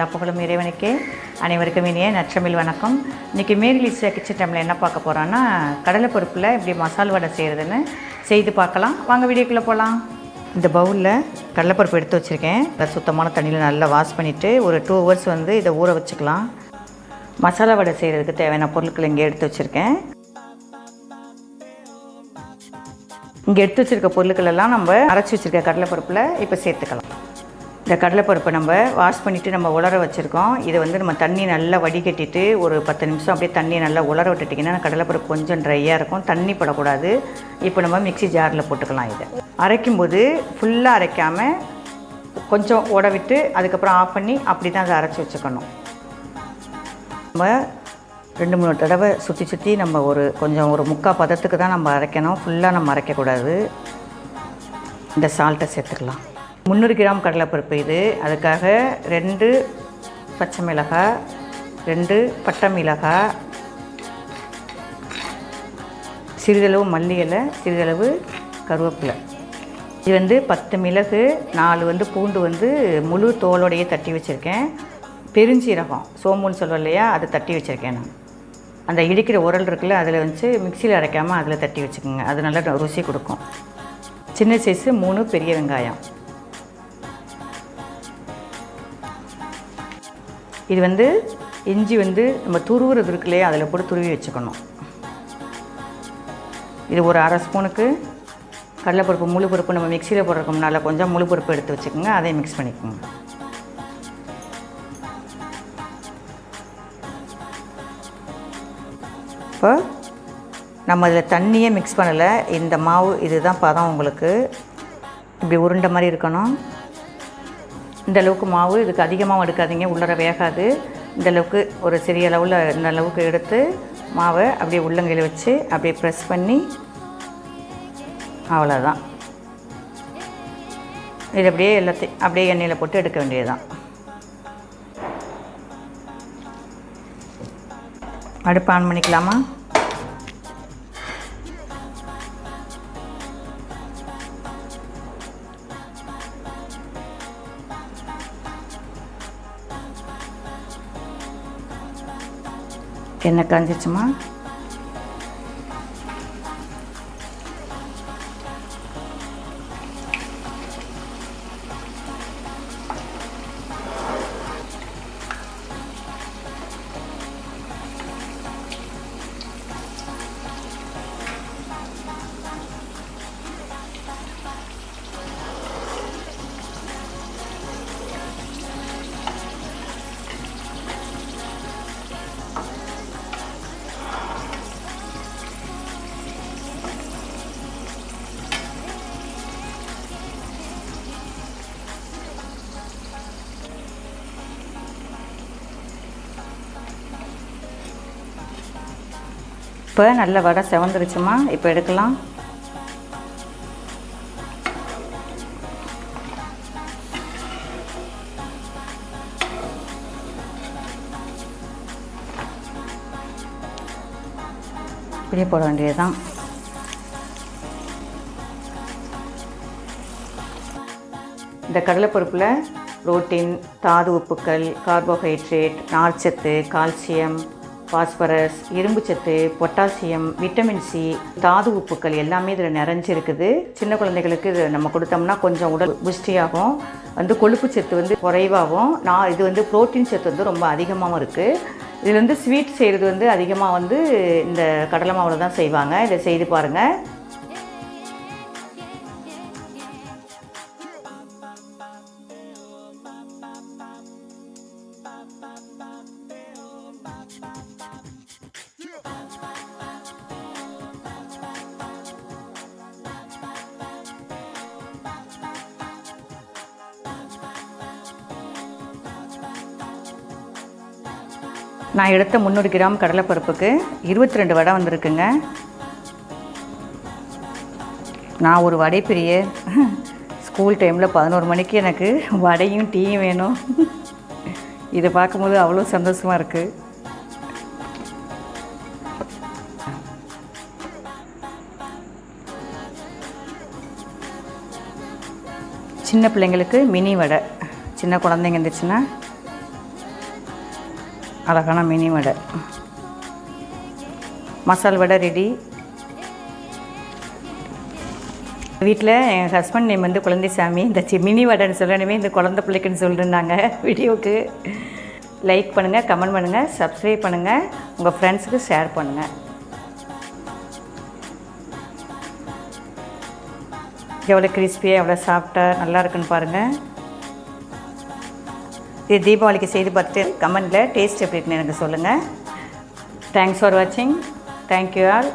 எல்லா புகழும் இறைவனுக்கே. அனைவருக்கும் இனிய நற்றமிழ் வணக்கம். இன்றைக்கி மேரி லிஷியா கிச்சன் டைமில் என்ன பார்க்க போகிறோன்னா, கடலைப்பருப்பில் இப்படி மசால் வடை செய்கிறதுன்னு செய்து பார்க்கலாம். வாங்க வீடியோக்குள்ளே போகலாம். இந்த பவுலில் கடலைப்பருப்பு எடுத்து வச்சுருக்கேன். அதை சுத்தமான தண்ணியில் நல்லா வாஷ் பண்ணிவிட்டு ஒரு 2 hours இதை ஊற வச்சுக்கலாம். மசாலா வடை செய்கிறதுக்கு தேவையான பொருட்கள் இங்கே எடுத்து வச்சுருக்கேன். இங்கே எடுத்து வச்சுருக்க பொருட்கள் எல்லாம் நம்ம அரைச்சி வச்சுருக்க கடலைப்பருப்பில் இப்போ சேர்த்துக்கலாம். இந்த கடலைப்பருப்பை நம்ம வாஷ் பண்ணிவிட்டு நம்ம உலர வச்சுருக்கோம். இதை நம்ம தண்ணி நல்லா வடிகட்டிட்டு ஒரு 10 நிமிஷம் அப்படியே தண்ணி நல்லா உலர விட்டுட்டிங்கன்னா கடலைப்பருப்பு கொஞ்சம் ட்ரையாக இருக்கும், தண்ணி படக்கூடாது. இப்போ நம்ம மிக்ஸி ஜாரில் போட்டுக்கலாம். இதை அரைக்கும்போது ஃபுல்லாக அரைக்காமல் கொஞ்சம் உட விட்டு அதுக்கப்புறம் ஆஃப் பண்ணி அப்படி தான் அதை அரைச்சி வச்சுக்கணும். நம்ம 2-3 தடவை சுற்றி நம்ம கொஞ்சம் ஒரு 3/4 பதத்துக்கு தான் நம்ம அரைக்கணும். ஃபுல்லாக நம்ம அரைக்கக்கூடாது. இந்த சால்ட்டை சேர்த்துக்கலாம். 300 கிராம் கடலைப்பருப்பு இது. அதுக்காக 2 பச்சை மிளகாய், 2 பட்டை மிளகாய், சிறிதளவு மல்லி இலை, சிறிதளவு கருவேப்பிலை. இது 10 மிளகு, 4 பூண்டு முழு தோலோடையே தட்டி வச்சுருக்கேன். பெருஞ்சீரகம், சோம்புன்னு சொல்லுவோம் இல்லையா, அதை தட்டி வச்சுருக்கேன் நான். அந்த இடிக்கிற உரல் இருக்குல்ல, அதில் மிக்சியில் அரைக்காமல் அதில் தட்டி வச்சுக்கோங்க. அது நல்லா ருசி கொடுக்கும். சின்ன சைஸு 3 பெரிய வெங்காயம். இது இஞ்சி நம்ம துருவுறது இருக்கு இல்லையா, அதில் போட்டு துருவி வச்சுக்கணும். இது ஒரு 1/2 ஸ்பூனுக்கு கடலைப்பருப்பு, முழு பருப்பு நம்ம மிக்சியில் போடுறதுக்கு முன்னால் கொஞ்சம் முழு பருப்பு எடுத்து வச்சுக்கோங்க. அதையும் மிக்ஸ் பண்ணிக்கோங்க. இப்போ நம்ம இதில் தண்ணியே மிக்ஸ் பண்ணலை. இந்த மாவு இதுதான் பதம். உங்களுக்கு இப்படி உருண்டை மாதிரி இருக்கணும். இந்த அளவுக்கு மாவு, இதுக்கு அதிகமாக எடுக்காதீங்க, உள்ளர வேகாது. இந்த அளவுக்கு ஒரு சிறிய அளவில் இந்த அளவுக்கு எடுத்து மாவை அப்படியே உள்ளங்கையில் வச்சு அப்படியே ப்ரெஸ் பண்ணி, அவ்வளோதான். இது அப்படியே எல்லாத்தையும் அப்படியே எண்ணெயில் போட்டு எடுக்க வேண்டியதுதான். அடுப்பு ஆன் பண்ணிக்கலாமா? எண்ணெய் காஞ்சிச்சுமா? இப்போ நல்ல வடை செவந்துருச்சுமா. இப்போ எடுக்கலாம். இப்படியே போட வேண்டியதுதான். இந்த கடலைப்பருப்பில் புரோட்டீன், தாது உப்புக்கள், கார்போஹைட்ரேட், நார்ச்சத்து, கால்சியம், பாஸ்பரஸ், இரும்புச்சத்து, பொட்டாசியம், விட்டமின் சி, தாது உப்புக்கள் எல்லாமே இதில் நிறைஞ்சிருக்குது. சின்ன குழந்தைகளுக்கு இது நம்ம கொடுத்தோம்னா கொஞ்சம் உடல் புஷ்டியாகும். கொழுப்பு சத்து குறைவாகும். இது புரோட்டீன் சத்து ரொம்ப அதிகமாகவும் இருக்குது. இதில் ஸ்வீட் செய்கிறது அதிகமாக இந்த கடலை மாவில் தான் செய்வாங்க. இதை செய்து பாருங்கள். நான் எடுத்த 300 கிராம் கடலைப்பருப்புக்கு 22 வடை வந்திருக்குங்க. நான் ஒரு வடை பிரிய. ஸ்கூல் டைமில் 11 மணிக்கு எனக்கு வடையும் டீயும் வேணும். இதை பார்க்கும்போது அவ்வளோ சந்தோஷமாக இருக்குது. சின்ன பிள்ளைங்களுக்கு மினி வடை, சின்ன குழந்தைங்க இருந்துச்சுன்னா அழகான மினி வடை. மசால் வடை ரெடி. வீட்டில் என் ஹஸ்பண்ட் நேம் வந்து குழந்தைசாமி. இந்த மினி வடைன்னு சொல்லணுமே இந்த குழந்தை பிள்ளைக்குன்னு சொல்லியிருந்தாங்க. வீடியோவுக்கு லைக் பண்ணுங்கள், கமெண்ட் பண்ணுங்கள், சப்ஸ்கிரைப் பண்ணுங்கள், உங்கள் ஃப்ரெண்ட்ஸுக்கு ஷேர் பண்ணுங்கள். எவ்வளோ கிறிஸ்பியாக எவ்வளோ சாஃப்டாக நல்லா இருக்குன்னு பாருங்கள். இது தீபாவளிக்கு செய்து பார்த்துட்டு கமெண்டில் டேஸ்ட் எப்படி இருக்குன்னு எனக்கு சொல்லுங்கள். தேங்க்ஸ் ஃபார் வாட்சிங். Thank you all.